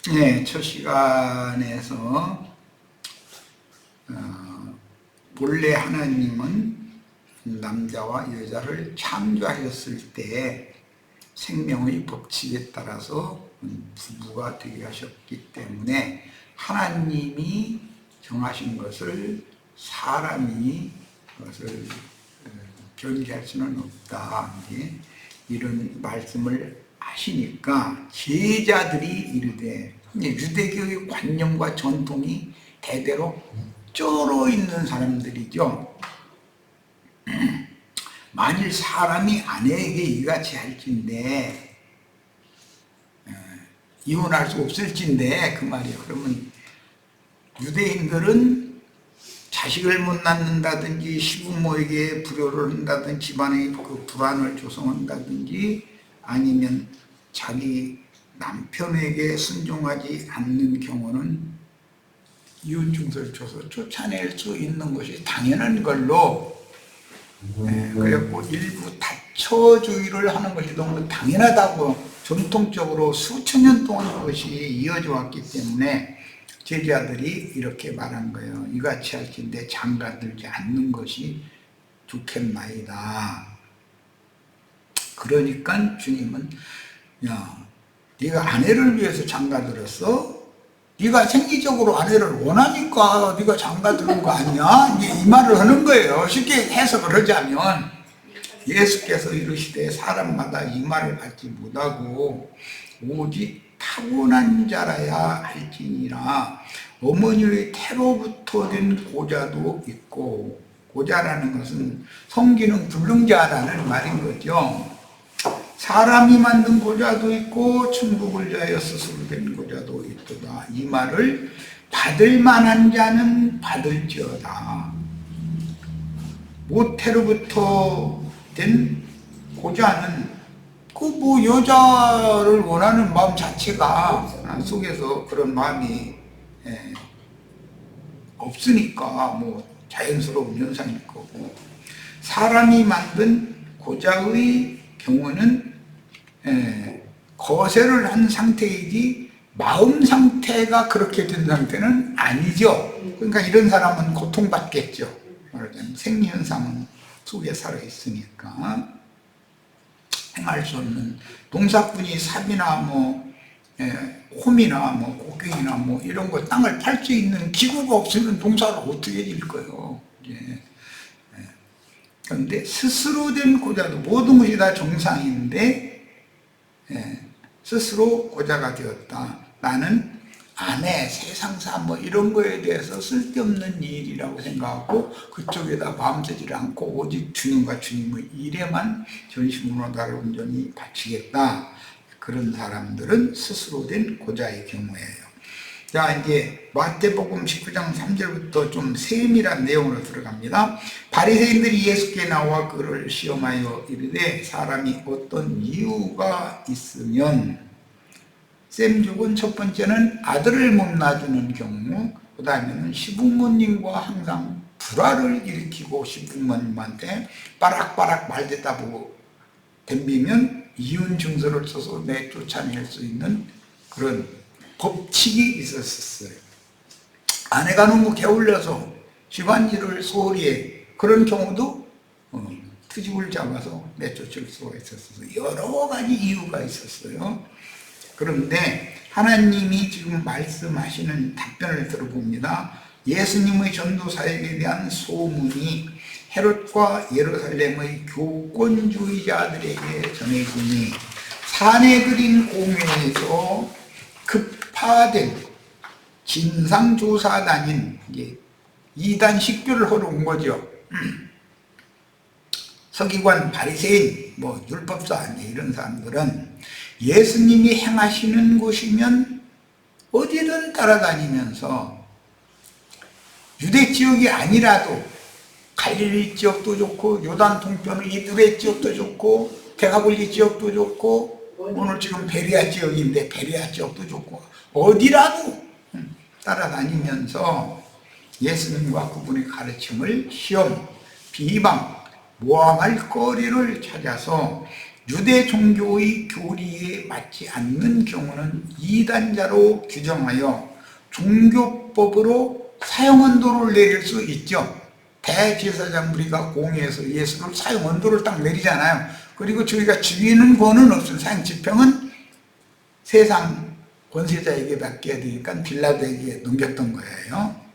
네, 첫 시간에서 본래 하나님은 남자와 여자를 창조하셨을 때 생명의 법칙에 따라서 부부가 되게 하셨기 때문에 하나님이 정하신 것을 사람이 그것을 변개할 수는 없다. 이런 말씀을 하시니까 제자들이 이르되, 유대교의 관념과 전통이 대대로 쩔어 있는 사람들이죠. 만일 사람이 아내에게 이같이 할진데 이혼할 수 없을진데, 그 말이에요. 그러면 유대인들은 자식을 못 낳는다든지 시부모에게 불효를 한다든지 집안에 그 불안을 조성한다든지 아니면 자기 남편에게 순종하지 않는 경우는 이혼 증서를 줘서 쫓아낼 수 있는 것이 당연한 걸로, 그래갖고 일부 다처주의를 하는 것이 너무 당연하다고 전통적으로 수천 년 동안 그것이 이어져 왔기 때문에 제자들이 이렇게 말한 거예요. 이같이 할진데 장가들지 않는 것이 좋겠나이다. 그러니까 주님은, 야, 네가 아내를 위해서 장가들었어? 네가 생리적으로 아내를 원하니까 네가 장가드는 거 아니야? 이제 이 말을 하는 거예요. 쉽게 해석을 하자면, 예수께서 이르시되 사람마다 이 말을 받지 못하고 오직 타고난 자라야 할지니라. 어머니의 태로부터 된 고자도 있고, 고자라는 것은 성기능 불능자라는 말인 거죠. 사람이 만든 고자도 있고 천국을 위하여 스스로 된 고자도 있도다. 이 말을 받을 만한 자는 받을지어다. 모태로부터 된 고자는 그 여자를 원하는 마음 자체가 속에서 그런 마음이 없으니까 자연스러운 현상일 거고, 사람이 만든 고자의 경우는 거세를 한 상태이지 마음 상태가 그렇게 된 상태는 아니죠. 그러니까 이런 사람은 고통받겠죠. 말하자면 생리현상 속에 살아있으니까 행할 수 없는 동사꾼이 삽이나 홈이나 곡괭이나 이런 거 땅을 팔 수 있는 기구가 없으면 동사를 어떻게 읽어요. 그런데 스스로 된 고자도 모든 것이 다 정상인데 스스로 고자가 되었다. 나는 아내, 세상사 이런 거에 대해서 쓸데없는 일이라고 생각하고 그쪽에다 마음 쓰지 않고 오직 주님과 주님의 일에만 전심으로 나를 온전히 바치겠다. 그런 사람들은 스스로 된 고자의 경우예요. 자, 이제 마태복음 19장 3절부터 좀 세밀한 내용으로 들어갑니다. 바리새인들이 예수께 나와 그를 시험하여 이르되 사람이 어떤 이유가 있으면, 셈죽은 첫 번째는 아들을 못 낳아주는 경우, 그 다음에는 시부모님과 항상 불화를 일으키고 시부모님한테 빠락빠락 말대다 보고 덤비면 이혼 증서를 써서 내쫓아낼 수 있는 그런 법칙이 있었어요. 아내가 너무 게을러서 집안일을 소홀히 해. 그런 경우도 트집을 잡아서 내쫓을 수가 있었어요. 여러 가지 이유가 있었어요. 그런데 하나님이 지금 말씀하시는 답변을 들어봅니다. 예수님의 전도 사역에 대한 소문이 헤롯과 예루살렘의 교권주의자들에게 전해지니 산에 그린 공회에서 급파된 진상조사단인 이단 식교를 하러 온 거죠. 서기관, 바리새인, 율법사 이런 사람들은 예수님이 행하시는 곳이면 어디든 따라다니면서 유대 지역이 아니라도 갈릴리 지역도 좋고 요단 동편의 이두레 지역도 좋고 대가볼리 지역도 좋고 오늘 지금 베리아 지역인데 베리아 지역도 좋고 어디라도 따라다니면서 예수님과 그분의 가르침을 시험, 비방, 모함할 거리를 찾아서 유대 종교의 교리에 맞지 않는 경우는 이단자로 규정하여 종교법으로 사형언도를 내릴 수 있죠. 대제사장 무리가 공회에서 예수를 사형언도를 딱 내리잖아요. 그리고 저희가 죽이는 권은 없어요. 사형집행은 세상 권세자에게 맡겨야 되니까 빌라도에게 넘겼던 거예요.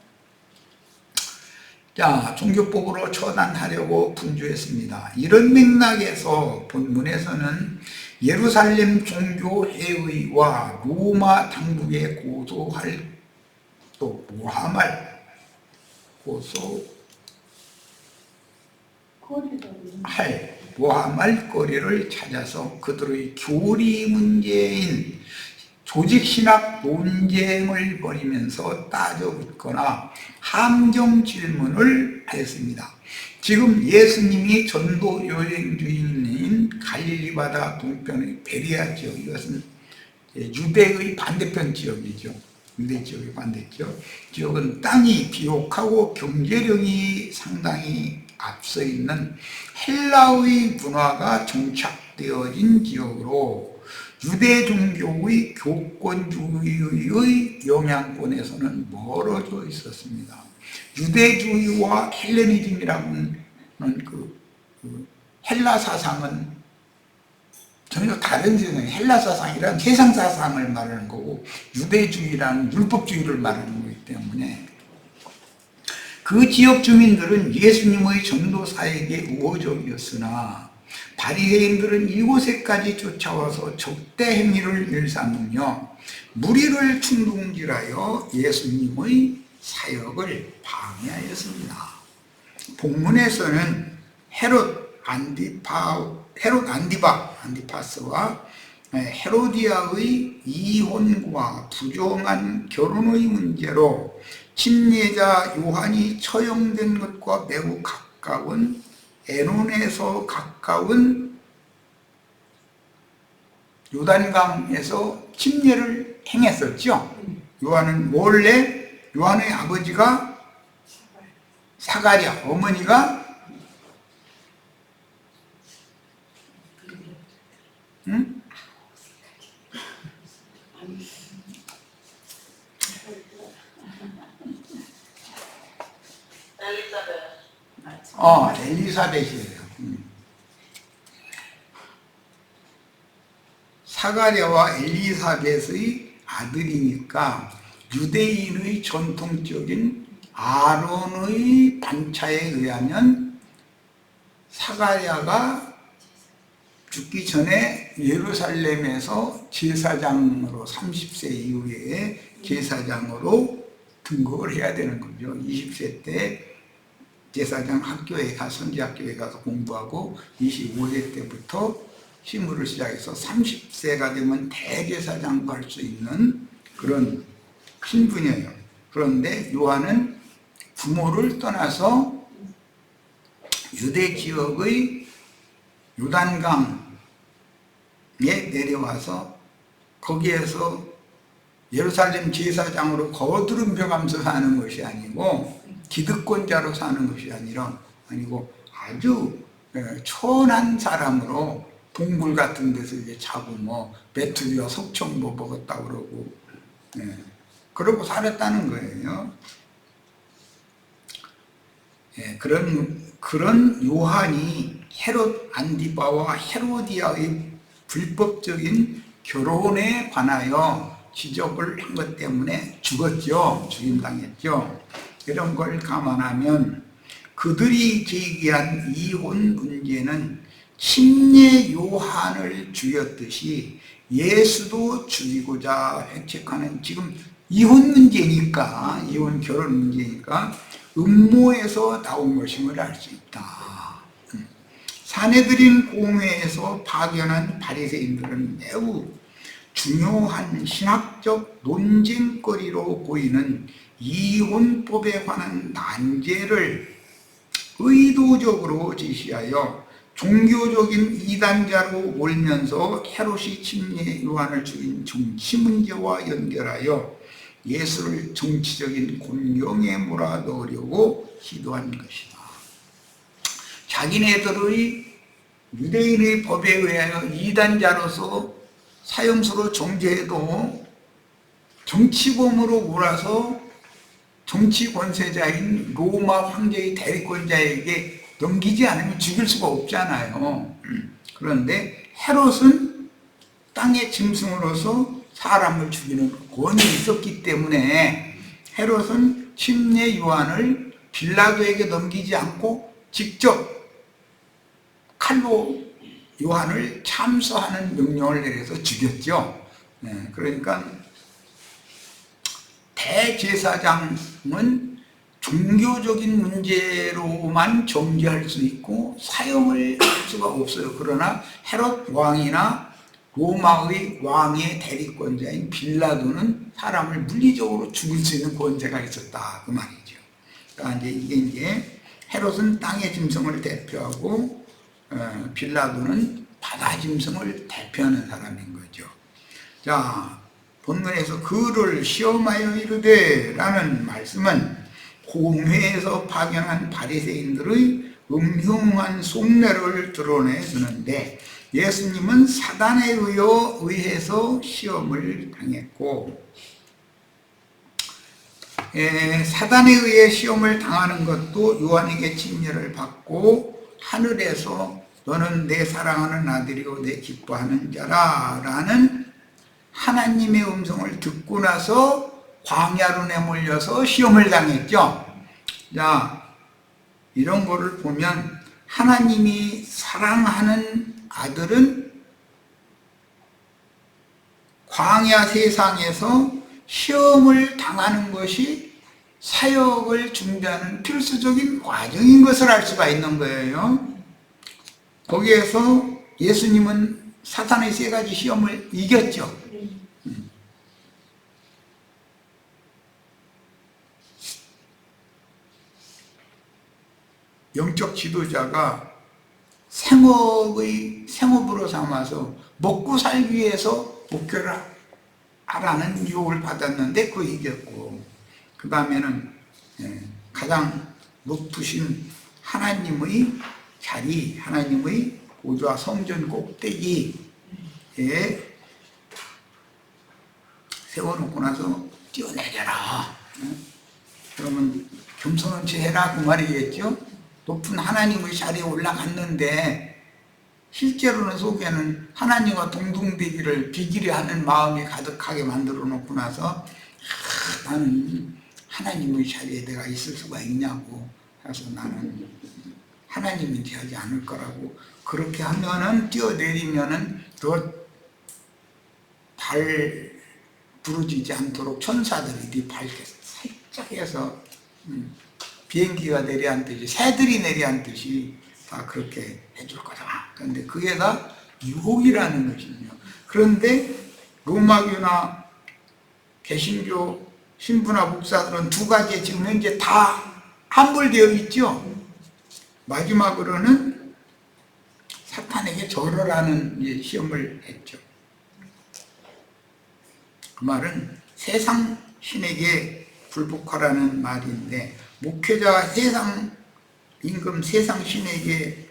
자, 종교법으로 처단하려고 분주했습니다. 이런 맥락에서 본문에서는 예루살렘 종교회의와 로마 당국에 고소할 또 모함할 모함할 거리를 찾아서 그들의 교리 문제인 조직신학 논쟁을 벌이면서 따져붙거나 함정 질문을 했습니다. 지금 예수님이 전도 여행 중인 갈릴리 바다 동편의 베레아 지역, 이것은 유대의 반대편 지역이죠. 유대 지역의 반대쪽. 지역은 땅이 비옥하고 경제력이 상당히 앞서 있는 헬라의 문화가 정착되어진 지역으로 유대 종교의 교권주의의 영향권에서는 멀어져 있었습니다. 유대주의와 헬레니즘이라는 헬라 사상은 전혀 다른 세상, 헬라 사상이란 세상 사상을 말하는 거고 유대주의라는 율법주의를 말하는 거기 때문에 그 지역 주민들은 예수님의 전도 사역에 우호적이었으나 바리새인들은 이곳에까지 쫓아와서 적대 행위를 일삼으며 무리를 충동질하여 예수님의 사역을 방해하였습니다. 본문에서는 헤롯 안디파스와 헤로디아의 이혼과 부정한 결혼의 문제로 침례자 요한이 처형된 것과 매우 가까운 에논에서 가까운 요단강에서 침례를 행했었죠. 요한은 원래 요한의 아버지가 사가랴, 어머니가 엘리사벳이에요. 사가랴와 엘리사벳의 아들이니까 유대인의 전통적인 아론의 반차에 의하면 사가랴가 죽기 전에 예루살렘에서 제사장으로 30세 이후에 제사장으로 등극을 해야 되는 거죠. 20세 때 제사장 학교에 가서 선지학교에 가서 공부하고 25세 때부터 시무를 시작해서 30세가 되면 대제사장도 할 수 있는 그런 신분이에요. 그런데 요한은 부모를 떠나서 유대 지역의 요단강에 내려와서 거기에서 예루살렘 제사장으로 거두름펴가면서 사는 것이 아니고 기득권자로 사는 것이 아니고 아주 천한 사람으로 동굴 같은 데서 이제 자고 메뚜기와 석청 먹었다고 그러고 그러고 살았다는 거예요. 그런 요한이 헤롯 안디바와 헤로디아의 불법적인 결혼에 관하여 지적을 한 것 때문에 죽었죠. 죽임당했죠. 이런 걸 감안하면 그들이 제기한 이혼 문제는 침례 요한을 죽였듯이 예수도 죽이고자 획책하는 지금 이혼 문제니까 이혼 결혼 문제니까 음모에서 나온 것임을 알 수 있다. 사내들인 공회에서 파견한 바리새인들은 매우 중요한 신학적 논쟁거리로 보이는 이혼법에 관한 난제를 의도적으로 제시하여 종교적인 이단자로 몰면서 헤롯이 침례 요한을 죽인 정치 문제와 연결하여 예수를 정치적인 곤경에 몰아넣으려고 시도한 것이다. 자기네들의 유대인의 법에 의하여 이단자로서 사형수로 정죄해도 정치범으로 몰아서 정치 권세자인 로마 황제의 대리권자에게 넘기지 않으면 죽일 수가 없잖아요. 그런데 헤롯은 땅의 짐승으로서 사람을 죽이는 권이 있었기 때문에 헤롯은 침례 요한을 빌라도에게 넘기지 않고 직접 칼로 요한을 참수하는 명령을 내려서 죽였죠. 그러니까 대제사장은 종교적인 문제로만 정죄할 수 있고 사형을 할 수가 없어요. 그러나 헤롯 왕이나 로마의 왕의 대리권자인 빌라도는 사람을 물리적으로 죽일 수 있는 권세가 있었다, 그 말이죠. 그러니까 이게 헤롯은 땅의 짐승을 대표하고 빌라도는 바다 짐승을 대표하는 사람인 거죠. 자, 본문에서 그를 시험하여 이르되 라는 말씀은 공회에서 파견한 바리새인들의 음흉한 속내를 드러내 주는데, 예수님은 사단에 의해서 시험을 당했고, 사단에 의해 시험을 당하는 것도 요한에게 침례를 받고 하늘에서 너는 내 사랑하는 아들이요 내 기뻐하는 자라 라는 하나님의 음성을 듣고 나서 광야로 내몰려서 시험을 당했죠. 자, 이런 거를 보면 하나님이 사랑하는 아들은 광야 세상에서 시험을 당하는 것이 사역을 준비하는 필수적인 과정인 것을 알 수가 있는 거예요. 거기에서 예수님은 사탄의 세 가지 시험을 이겼죠. 영적 지도자가 생업으로 삼아서 먹고 살기 위해서 목표를 하라는 유혹을 받았는데 그거 이겼고, 그 다음에는 가장 높으신 하나님의 자리, 하나님의 보좌 성전 꼭대기에 세워놓고 나서 뛰어내려라. 그러면 겸손한 채 해라, 그 말이겠죠. 높은 하나님의 자리에 올라갔는데 실제로는 속에는 하나님과 동등되기를 비기려하는 마음이 가득하게 만들어 놓고 나서 나는 하나님의 자리에 내가 있을 수가 있냐고 해서 나는 하나님이 되지 않을 거라고, 그렇게 하면은 뛰어내리면은 더 발 부러지지 않도록 천사들이 네 발에 살짝 해서 비행기가 내려앉듯이, 새들이 내려앉듯이 다 그렇게 해줄 거다. 그런데 그게 다 유혹이라는 것이죠. 그런데 로마교나 개신교 신부나 목사들은 두 가지에 지금 현재 다 함몰되어 있죠. 마지막으로는 사탄에게 절하라는 시험을 했죠. 그 말은 세상 신에게 굴복하라는 말인데, 목회자가 세상 임금 세상 신에게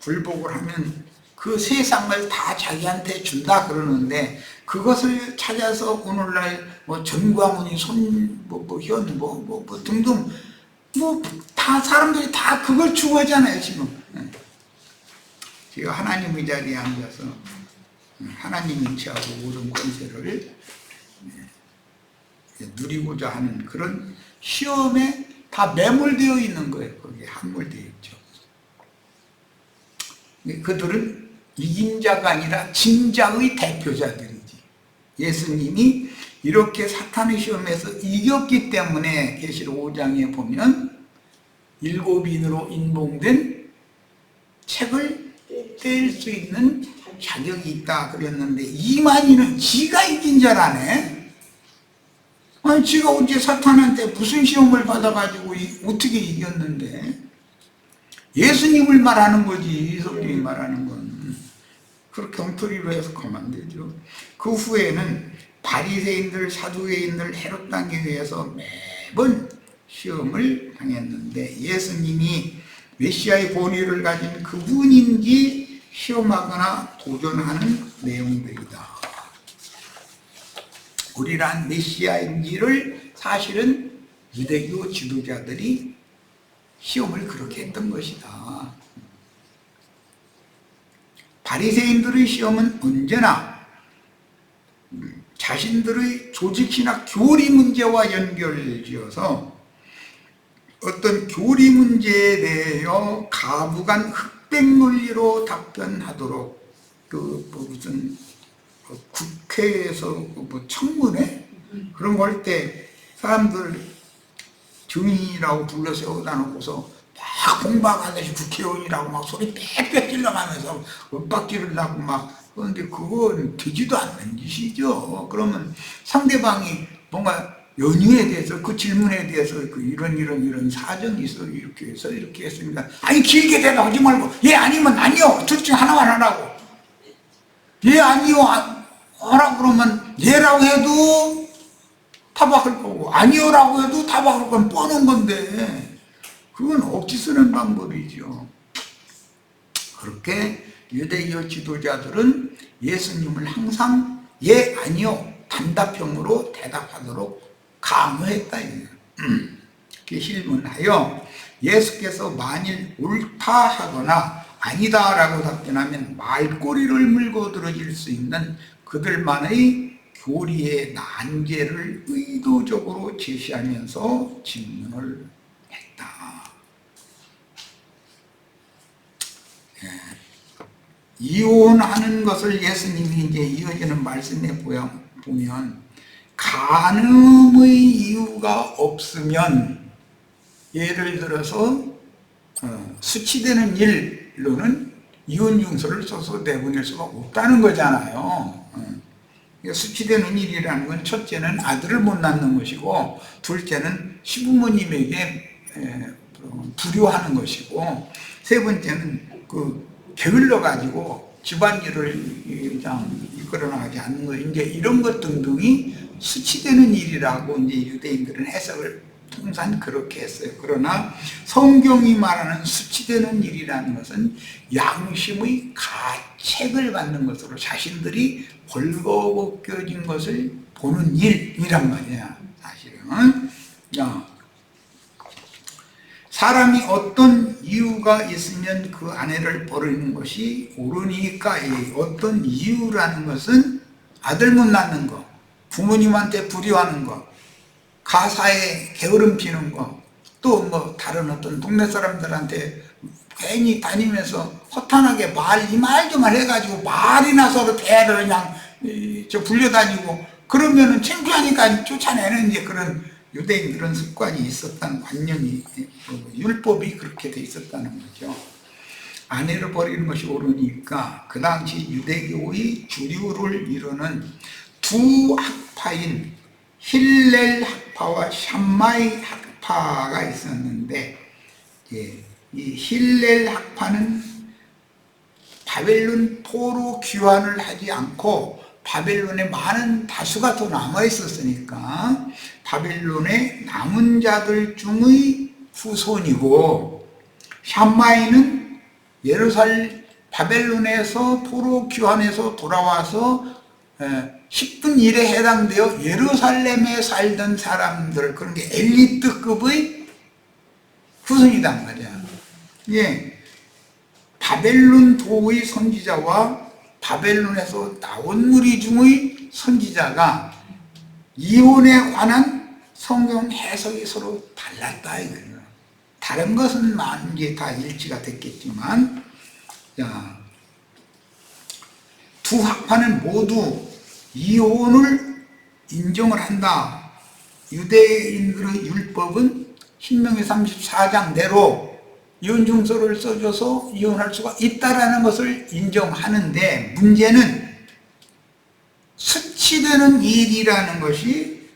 굴복을 하면 그 세상을 다 자기한테 준다 그러는데, 그것을 찾아서 오늘날 뭐 전광훈이 현 등등 다 사람들이 다 그걸 추구하잖아요. 지금 제가 하나님의 자리에 앉아서 하나님 인치하고 모든 권세를 누리고자 하는 그런 시험에 다 매몰되어 있는 거예요. 거기에 함몰되어 있죠. 그들은 이긴 자가 아니라 진 자의 대표자들이지. 예수님이 이렇게 사탄의 시험에서 이겼기 때문에 계시록 5장에 보면 7인으로 인봉된 책을 뗄 수 있는 자격이 있다 그랬는데, 이만희는 지가 이긴 자라네. 아니, 지가 언제 사탄한테 무슨 시험을 받아가지고 어떻게 이겼는데? 예수님을 말하는 거지, 성경이 말하는 건. 그렇게 엉터리로 해석하면 안 되죠. 그 후에는 바리새인들, 사두개인들, 헤롯 당에 의해서 매번 시험을 당했는데, 예수님이 메시아의 권위를 가진 그분인지 시험하거나 도전하는 내용들이다. 우리란 메시아인지를 사실은 유대교 지도자들이 시험을 그렇게 했던 것이다. 바리새인들의 시험은 언제나 자신들의 조직신학 교리 문제와 연결지어서 어떤 교리 문제에 대하여 가부간 흑백 논리로 답변하도록 무슨 국회에서 청문회 그런 거 할 때 사람들 증인이라고 불러 세워다 놓고서 막 공박하듯이 국회의원이라고 막 소리 빽빽 질러가면서 윽박지를 나고 막 그런데 그건 되지도 않는 짓이죠. 그러면 상대방이 뭔가 연유에 대해서 그 질문에 대해서 이런 사정이 있어 이렇게 해서 이렇게 했습니다. 아니 길게 대답하지 말고 예 아니면 아니요 둘 중 하나만 하라고. 예 아니요 하라 그러면 예라고 해도 타박할 거고 아니요라고 해도 타박할 건 뻔한 건데 그건 억지 쓰는 방법이죠. 그렇게 유대교 지도자들은 예수님을 항상 예 아니요 단답형으로 대답하도록 강요했다. 이렇게 질문하여 예수께서 만일 옳다 하거나 아니다라고 답변하면 말꼬리를 물고 들어질 수 있는 그들만의 교리의 난제를 의도적으로 제시하면서 질문을 했다. 이혼하는 것을 예수님이 이제 이어지는 말씀에 보면 간음의 이유가 없으면 예를 들어서 수치되는 일로는 이혼증서를 써서 내보낼 수가 없다는 거잖아요. 수치되는 일이라는 건 첫째는 아들을 못 낳는 것이고 둘째는 시부모님에게 불효하는 것이고 세 번째는 게을러 가지고 집안일을 이끌어 나가지 않는 거 이제 이런 것 등등이 수치되는 일이라고 이제 유대인들은 해석을 통상 그렇게 했어요. 그러나 성경이 말하는 수치되는 일이라는 것은 양심의 가책을 받는 것으로 자신들이 벌거벗겨진 것을 보는 일이란 말이야. 사실은 사람이 어떤 이유가 있으면 그 아내를 버리는 것이 옳으니까 어떤 이유라는 것은 아들 못 낳는 거, 부모님한테 불효하는 거, 가사에 게으름 피는 거, 또 뭐 다른 어떤 동네 사람들한테 괜히 다니면서 허탄하게 이 말 저 말 해가지고 말이나 서로 대화를 그냥 불려다니고 그러면은 창피하니까 쫓아내는 이제 그런 유대인들은 습관이 있었다는 관념이 율법이 그렇게 돼 있었다는 거죠. 아내를 버리는 것이 옳으니까 그 당시 유대교의 주류를 이루는 두 학파인 힐렐 학파와 샴마이 학파가 있었는데 이 힐렐 학파는 바벨론 포로 귀환을 하지 않고 바벨론에 많은 다수가 더 남아 있었으니까 바벨론의 남은 자들 중의 후손이고 샴마이는 바벨론에서 포로 귀환해서 돌아와서 10분 일에 해당되어 예루살렘에 살던 사람들 그런 게 엘리트급의 후손이단 말이야. 바벨론 도의 선지자와 바벨론에서 나온 무리 중의 선지자가 이혼에 관한 성경 해석이 서로 달랐다 이거예요. 다른 것은 이제 다 일치가 됐겠지만 두 학파는 모두 이혼을 인정을 한다. 유대인들의 율법은 신명기 34장대로 이혼증서를 써줘서 이혼할 수가 있다라는 것을 인정하는데 문제는 수치되는 일이라는 것이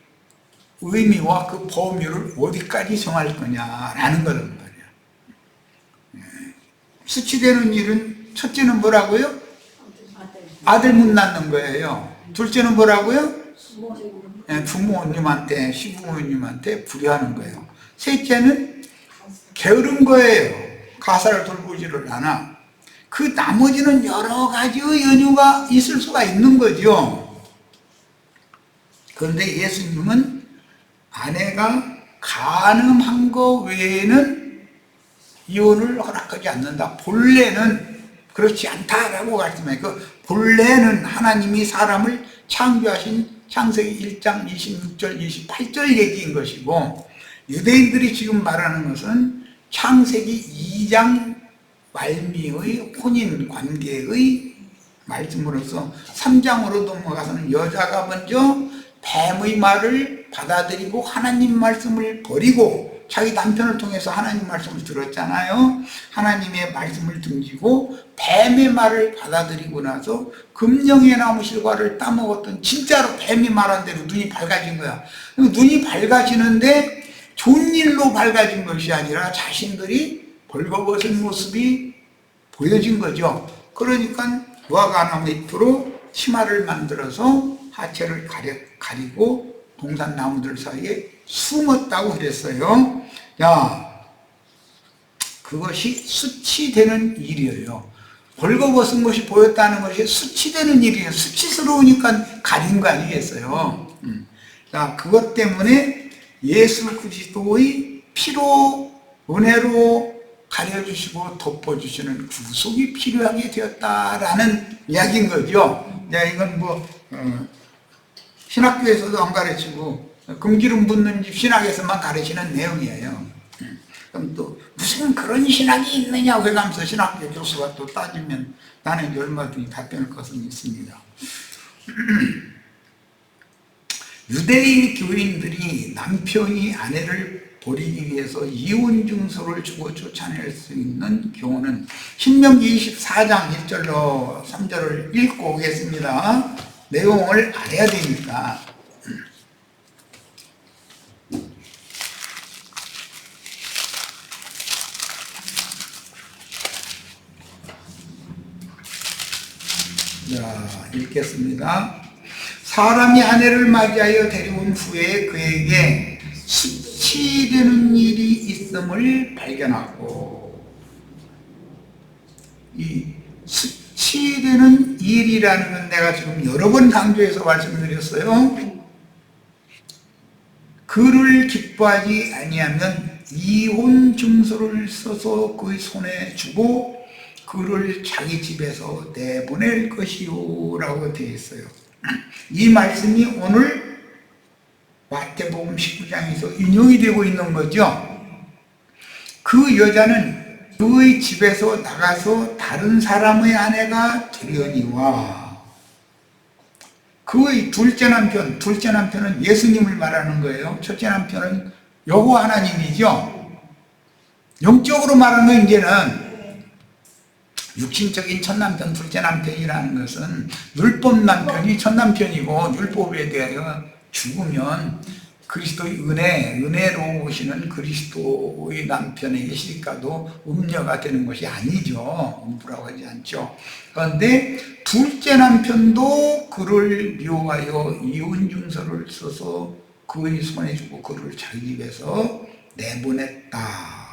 의미와 그 범위를 어디까지 정할 거냐라는 거란 말이야. 수치되는 일은 첫째는 뭐라고요? 아들 못 낳는 거예요. 둘째는 뭐라고요? 부모님한테 시부모님한테 불효하는 거예요. 셋째는 게으른 거예요. 가사를 돌보지를 않아. 그 나머지는 여러 가지의 연유가 있을 수가 있는 거죠. 그런데 예수님은 아내가 간음한 거 외에는 이혼을 허락하지 않는다. 본래는 그렇지 않다라고 말씀해요. 그 본래는 하나님이 사람을 창조하신 창세기 1장 26절 28절 얘기인 것이고, 유대인들이 지금 말하는 것은 창세기 2장 말미의 혼인관계의 말씀으로서 3장으로 넘어가서는 여자가 먼저 뱀의 말을 받아들이고 하나님 말씀을 버리고 자기 남편을 통해서 하나님 말씀을 들었잖아요. 하나님의 말씀을 등지고 뱀의 말을 받아들이고 나서 금령의 나무 실과를 따먹었던, 진짜로 뱀이 말한 대로 눈이 밝아진 거야. 눈이 밝아지는데 좋은 일로 밝아진 것이 아니라 자신들이 벌거벗은 모습이 보여진 거죠. 그러니까 무화과나무 잎으로 치마를 만들어서 하체를 가리고 동산나무들 사이에 숨었다고 그랬어요. 야, 그것이 수치되는 일이에요. 벌거벗은 것이 보였다는 것이 수치되는 일이에요. 수치스러우니까 가린 거 아니겠어요. 자, 그것 때문에 예수 그리스도의 피로, 은혜로 가려주시고 덮어주시는 구속이 필요하게 되었다라는 이야기인 거죠. 야, 이건 신학교에서도 안 가르치고 금기름 붓는 집 신학에서만 가르치는 내용이에요. 그럼 또 무슨 그런 신학이 있느냐 해가면서 신학교 교수가 또 따지면 나는 얼마든지 답변할 것은 있습니다. 유대인 교인들이 남편이 아내를 버리기 위해서 이혼 증서를 주고 쫓아낼 수 있는 경우는 신명기 24장 1절로 3절을 읽고 오겠습니다. 내용을 알아야 되니까. 자, 읽겠습니다. 사람이 아내를 맞이하여 데려온 후에 그에게 수치되는 일이 있음을 발견하고, 이 수치되는 일이라는 건 내가 지금 여러 번 강조해서 말씀드렸어요. 그를 기뻐하지 아니하면 이혼 증서를 써서 그의 손에 주고 그를 자기 집에서 내보낼 것이요 라고 되어 있어요. 이 말씀이 오늘 마태복음 19장에서 인용이 되고 있는 거죠. 그 여자는 그의 집에서 나가서 다른 사람의 아내가 되려니와, 그의 둘째 남편은 예수님을 말하는 거예요. 첫째 남편은 여호와 하나님이죠. 영적으로 말하는 건 이제는 육신적인 첫 남편, 둘째 남편이라는 것은 율법 남편이 첫 남편이고, 율법에 대하여 죽으면 그리스도의 은혜로 오시는 그리스도의 남편에게 시집가도 음녀가 되는 것이 아니죠. 음부라고 하지 않죠. 그런데 둘째 남편도 그를 미워하여 이혼 증서를 써서 그의 손에 주고 그를 자기 집에서 내보냈다.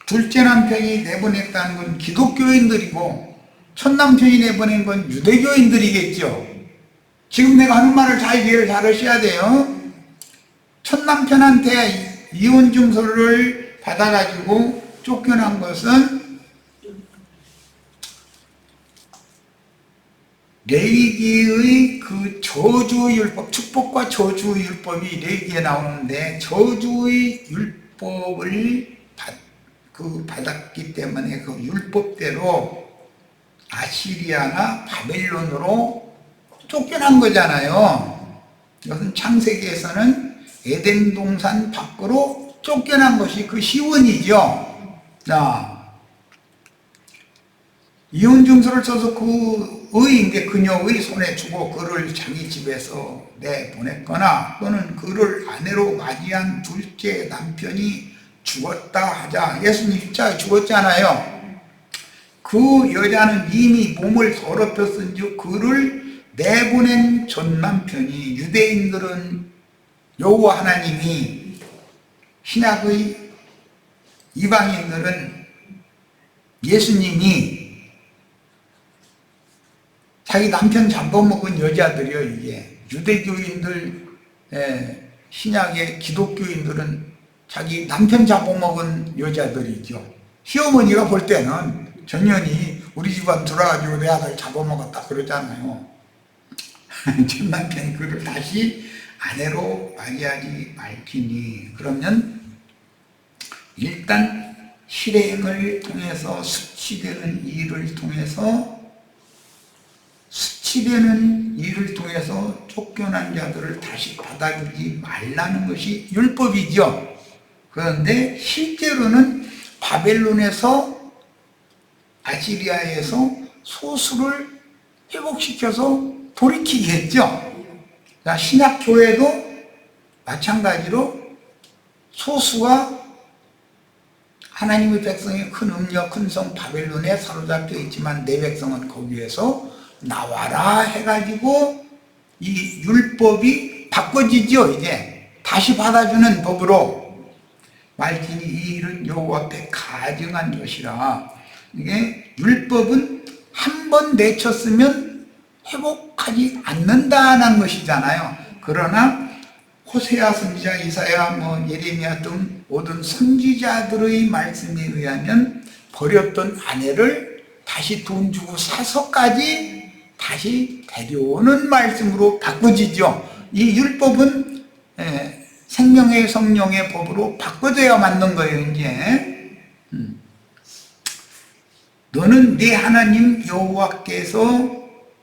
둘째 남편이 내보냈다는 건 기독교인들이고, 첫 남편이 내보낸 건 유대교인들이겠죠. 지금 내가 하는 말을 잘 이해를 잘 하셔야 돼요. 첫 남편한테 이혼 증서를 받아가지고 쫓겨난 것은 레위기의 그 저주의 율법, 축복과 저주의 율법이 레위기에 나오는데, 저주의 율법을 받았기 때문에 그 율법대로 아시리아나 바벨론으로 쫓겨난 거잖아요. 이것은 창세기에서는 에덴 동산 밖으로 쫓겨난 것이 그 시원이죠. 자, 이혼 증서를 써서 그녀의 손에 주고 그를 자기 집에서 내보냈거나, 또는 그를 아내로 맞이한 둘째 남편이 죽었다 하자, 예수님 십자가에 죽었잖아요. 그 여자는 이미 몸을 더럽혔은즉 그를 내보낸 전 남편이, 유대인들은 여호와 하나님이, 신약의 이방인들은 예수님이 자기 남편 잡아먹은 여자들이요. 이게 유대교인들, 신약의 기독교인들은 자기 남편 잡아먹은 여자들이죠. 시어머니가 볼 때는 전년히 우리 집안 들어가지고 내 아들 잡아먹었다 그러잖아요. 전 남편이 그를 다시 아내로 맞이하지 말지니. 그러면 일단 실행을 통해서 수치되는 일을 통해서 쫓겨난 자들을 다시 받아주지 말라는 것이 율법이죠. 그런데 실제로는 바벨론에서, 아시리아에서 소수를 회복시켜서 돌이키게 했죠. 신약교회도 마찬가지로 소수가 하나님의 백성이 큰 음녀, 큰 성 바벨론에 사로잡혀 있지만 내 백성은 거기에서 나와라 해가지고 이 율법이 바꿔지죠. 이제 다시 받아주는 법으로. 말지니 이 일은 여호와 앞에 가증한 것이라. 이게 율법은 한 번 내쳤으면 회복하지 않는다는 것이잖아요. 그러나 호세아 선지자, 이사야, 예레미야 등 모든 선지자들의 말씀에 의하면 버렸던 아내를 다시 돈 주고 사서까지 다시 데려오는 말씀으로 바꿔지죠. 이 율법은 생명의 성령의 법으로 바꿔져야 맞는 거예요. 이제 너는 네 하나님 여호와께서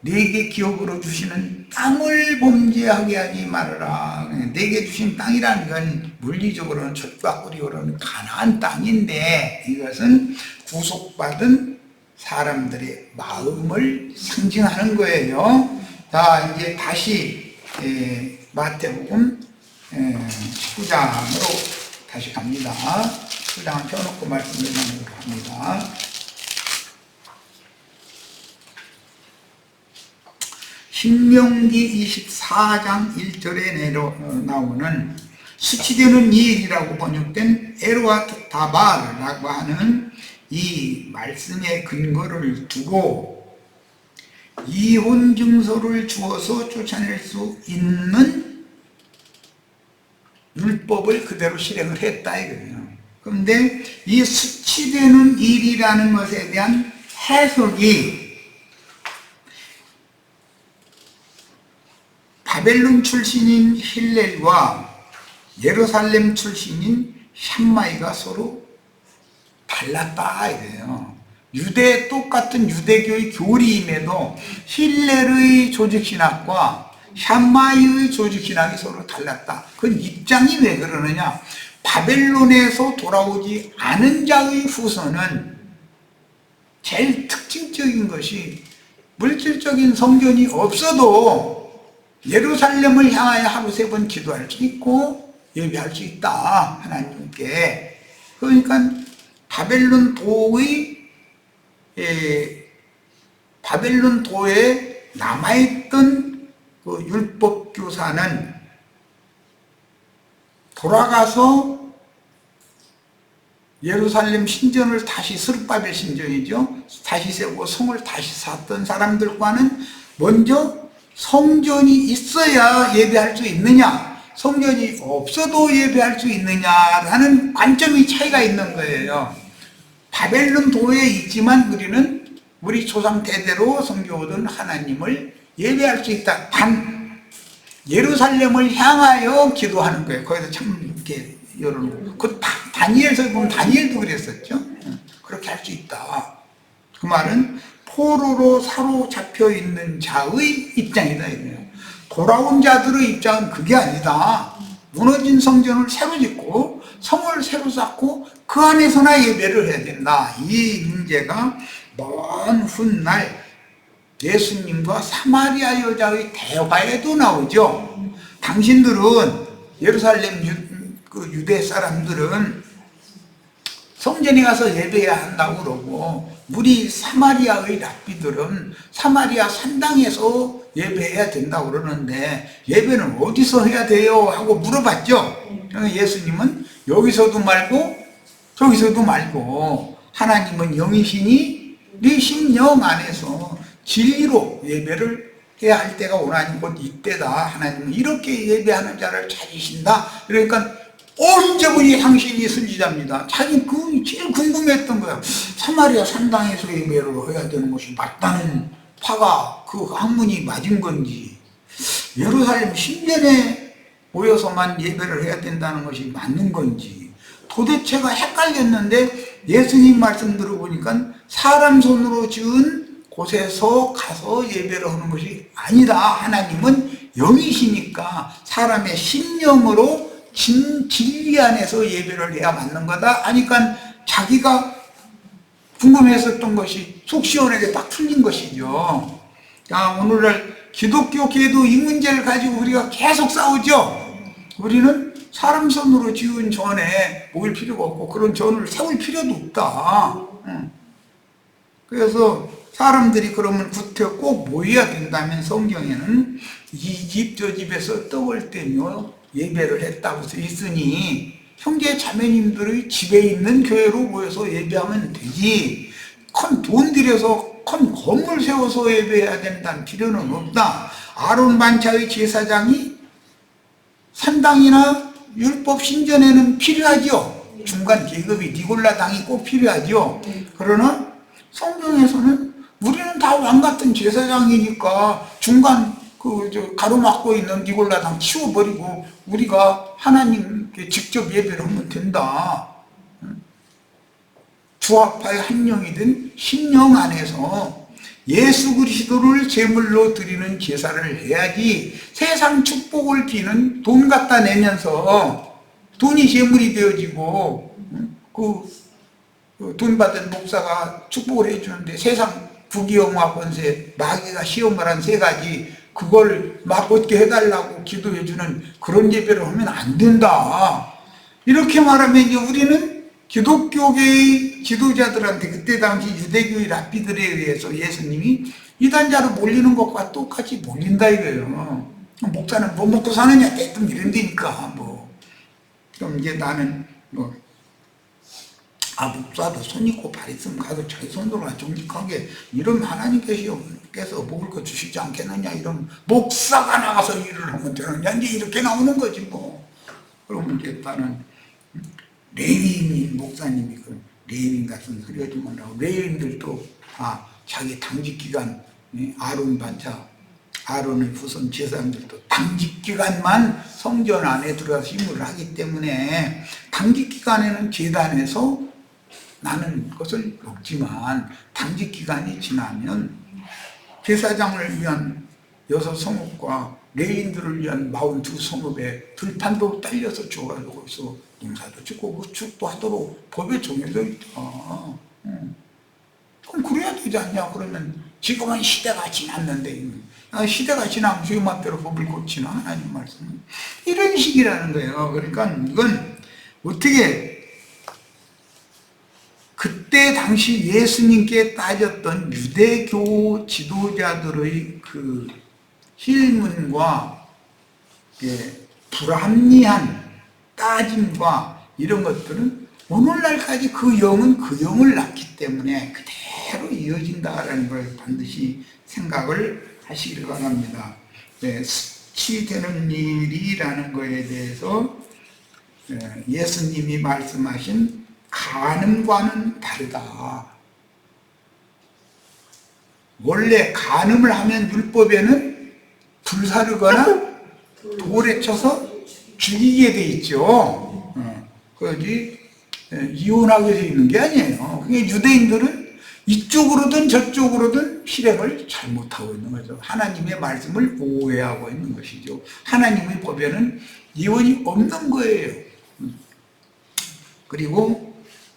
내게 기업으로 주시는 땅을 범죄하게 하지 말아라. 내게 주신 땅이라는 건 물리적으로는 젖과 꿀이 흐르는 가나안 땅인데, 이것은 구속받은 사람들의 마음을 상징하는 거예요. 자, 이제 다시 마태복음 19장으로 다시 갑니다. 19장은 펴놓고 말씀을 나누도록 합니다. 신명기 24장 1절에 나오는 수치되는 일이라고 번역된 에로아타바라고 하는 이 말씀의 근거를 두고 이혼 증서를 주어서 쫓아낼 수 있는 율법을 그대로 실행을 했다 이거예요. 그런데 이 수치되는 일이라는 것에 대한 해석이 바벨론 출신인 힐렐과 예루살렘 출신인 샴마이가 서로 달랐다 이래요. 똑같은 유대교의 교리임에도 힐렐의 조직신학과 샴마이의 조직신학이 서로 달랐다. 그 입장이 왜 그러느냐? 바벨론에서 돌아오지 않은 자의 후손은 제일 특징적인 것이 물질적인 성전이 없어도 예루살렘을 향하여 하루 3번 기도할 수 있고 예배할 수 있다 하나님께. 그러니까 바벨론 도에 남아있던 그 율법 교사는 돌아가서 예루살렘 신전을 다시, 스룹바벨 신전이죠, 다시 세우고 성을 다시 쌓았던 사람들과는 먼저 성전이 있어야 예배할 수 있느냐, 성전이 없어도 예배할 수 있느냐라는 관점이 차이가 있는 거예요. 바벨론 도에 있지만 우리 조상 대대로 섬겨오던 하나님을 예배할 수 있다. 예루살렘을 향하여 기도하는 거예요. 거기서 참 이렇게 열어놓고. 그 다니엘서 보면 다니엘도 그랬었죠. 그렇게 할 수 있다. 그 말은 포로로 사로잡혀 있는 자의 입장이다 이거예요. 돌아온 자들의 입장은 그게 아니다. 무너진 성전을 새로 짓고 성을 새로 쌓고 그 안에서나 예배를 해야 된다. 이 문제가 먼 훗날 예수님과 사마리아 여자의 대화에도 나오죠. 당신들은 예루살렘 유대 사람들은 성전에 가서 예배해야 한다고 그러고 우리 사마리아의 랍비들은 사마리아 산당에서 예배해야 된다고 그러는데 예배는 어디서 해야 돼요? 하고 물어봤죠. 예수님은 여기서도 말고 저기서도 말고 하나님은 영이시니 네 심령 안에서 진리로 예배를 해야 할 때가 오나니 곧 이때다. 하나님은 이렇게 예배하는 자를 찾으신다. 그러니까 언제부니 당신이 선지자입니다. 자기 그 제일 궁금했던 거예요. 사마리아 산당에서 예배를 해야 되는 것이 맞다는 파가 그 학문이 맞은 건지, 예루살렘 신전에 모여서만 예배를 해야 된다는 것이 맞는 건지 도대체가 헷갈렸는데, 예수님 말씀 들어보니까 사람 손으로 지은 곳에서 가서 예배를 하는 것이 아니다. 하나님은 영이시니까 사람의 심령으로 진리 안에서 예배를 해야 맞는 거다 하니까 자기가 궁금했었던 것이 속 시원하게 딱 풀린 것이죠. 오늘날 기독교계도 이 문제를 가지고 우리가 계속 싸우죠. 우리는 사람 손으로 지은 전에 모일 필요가 없고 그런 전을 세울 필요도 없다. 그래서 사람들이 그러면 구태 꼭 모여야 된다면 성경에는 이 집 저 집에서 떡을 떼며 예배를 했다고 써 있으니 형제 자매님들의 집에 있는 교회로 모여서 예배하면 되지, 큰 돈 들여서 큰 건물 세워서 예배해야 된다는 필요는 없다. 아론 반차의 제사장이 산당이나 율법 신전에는 필요하죠. 중간 계급이 니골라 당이 꼭 필요하죠. 그러나 성경에서는 우리는 다 왕 같은 제사장이니까 중간 가로막고 있는 니골라 당 치워버리고 우리가 하나님께 직접 예배를 하면 된다. 주합파의 한 영이든 심령 안에서 예수 그리스도를 제물로 드리는 제사를 해야지, 세상 축복을 비는 돈 갖다 내면서 돈이 제물이 되어지고 돈 받은 목사가 축복을 해주는데 세상 부귀영화 권세, 마귀가 시험을 한 세 가지, 그걸 막 얻게 해달라고 기도해주는 그런 예배를 하면 안 된다. 이렇게 말하면 이제 우리는 기독교계의 지도자들한테, 그때 당시 유대교의 랍비들에 의해서 예수님이 이단자로 몰리는 것과 똑같이 몰린다 이거예요. 목사는 뭐 먹고 사느냐 대뜸 이런 데니까 그럼 이제 나는 목사도 손 있고 발 있으면 가서 자기 손으로 정직하게 이러면 하나님께서 먹을 거 주시지 않겠느냐, 이러면 목사가 나가서 일을 하면 되느냐, 이제 이렇게 나오는 거지 그러면 이제 나는 레위인 목사님이 레위인 같은 소리 하지 말라고. 레위인들도 자기 당직 기간, 아론 반차, 아론의 후손 제사장들도 당직 기간만 성전 안에 들어가서 임무를 하기 때문에 당직 기간에는 제단에서 나는 것을 먹지만 당직 기간이 지나면 제사장을 위한 6성읍과 레위인들을 위한 42성읍에 들판도 딸려서 주어가지고 있어. 농사도 짓고 구축도 하도록 법에 정해져 있다. 그럼 그래야 되지 않냐? 그러면 지금은 시대가 지났는데, 시대가 지나면 주의 맘대로 법을 고치나? 하나님 말씀은 이런 식이라는 거예요. 그러니까 이건 어떻게 그때 당시 예수님께 따졌던 유대교 지도자들의 그 힐문과 불합리한 따짐과 이런 것들은 오늘날까지 그 영은 그 영을 낳기 때문에 그대로 이어진다라는 걸 반드시 생각을 하시기를 바랍니다. 수치되는 일이라는 것에 대해서 예수님이 말씀하신 간음과는 다르다. 원래 간음을 하면 율법에는 불사르거나 돌에 쳐서 죽이게 돼 있죠. 그러지 이혼하게 돼 있는 게 아니에요. 그게 유대인들은 이쪽으로든 저쪽으로든 실행을 잘못하고 있는 거죠. 하나님의 말씀을 오해하고 있는 것이죠. 하나님의 법에는 이혼이 없는 거예요. 그리고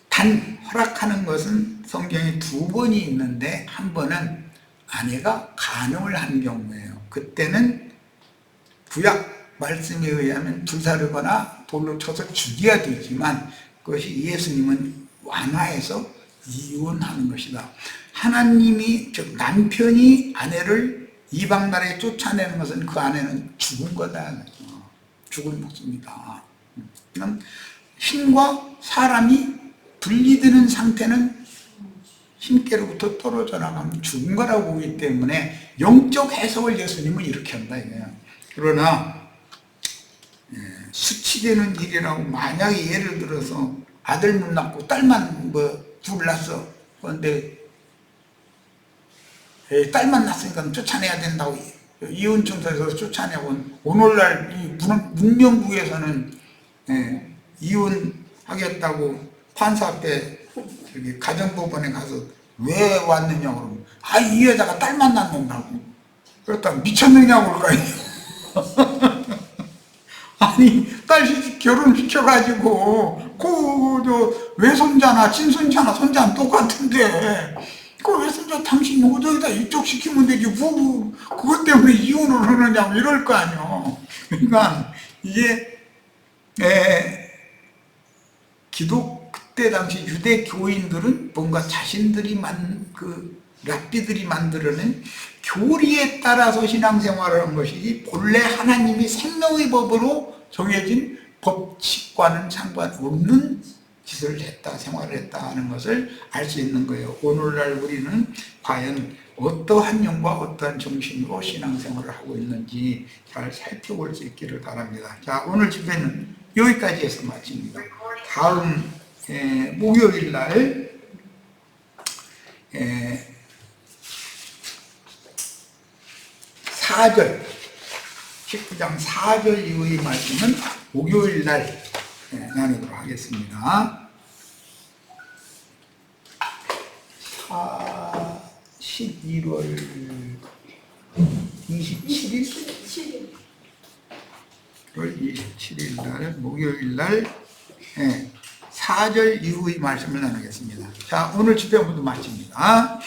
단 허락하는 것은 성경에 2번이 있는데, 한 번은 아내가 간음을 한 경우예요. 그때는 구약 말씀에 의하면 불사르거나 돌로 쳐서 죽여야 되지만 그것이 예수님은 완화해서 이혼하는 것이다. 하나님이, 즉 남편이 아내를 이방 나라에 쫓아내는 것은 그 아내는 죽은 거다. 죽은 목숨이다. 신과 사람이 분리되는 상태는 힘께로부터 떨어져 나가면 죽은 거라고 보기 때문에 영적 해석을 예수님은 이렇게 한다 이거예요. 그러나 수치되는 일이라고 만약에 예를 들어서 아들 못 낳고 딸만 둘 낳았어. 그런데 딸만 낳았으니까 쫓아내야 된다고 이혼청사에서 쫓아내고 오늘날 이 문명국에서는 이혼하겠다고 판사 앞에 가정법원에 가서 왜 왔느냐고 그러면 이 여자가 딸만 낳는다고. 그렇다고 미쳤느냐고 그러니까 아니 딸 결혼시켜가지고 그 외손자나 친손자나 손자는 똑같은데 그 외손자 당신 노조에다 입적시키면 되지 그것 때문에 이혼을 하느냐고 이럴 거 아니요. 그러니까 이게 그때 당시 유대 교인들은 뭔가 자신들이 랍비들이 만들어낸 교리에 따라서 신앙생활을 한 것이지 본래 하나님이 생명의 법으로 정해진 법칙과는 상관없는 짓을 했다, 생활을 했다 하는 것을 알 수 있는 거예요. 오늘날 우리는 과연 어떠한 영과 어떠한 정신으로 신앙생활을 하고 있는지 잘 살펴볼 수 있기를 바랍니다. 자, 오늘 집회는 여기까지 해서 마칩니다. 다음 목요일 날 4절 19장 4절 이후의 말씀은 목요일 날 나누도록 하겠습니다. 11월 27일 27일 날 목요일 날 4절 이후의 말씀을 나누겠습니다. 자, 오늘 집회 모두 마칩니다.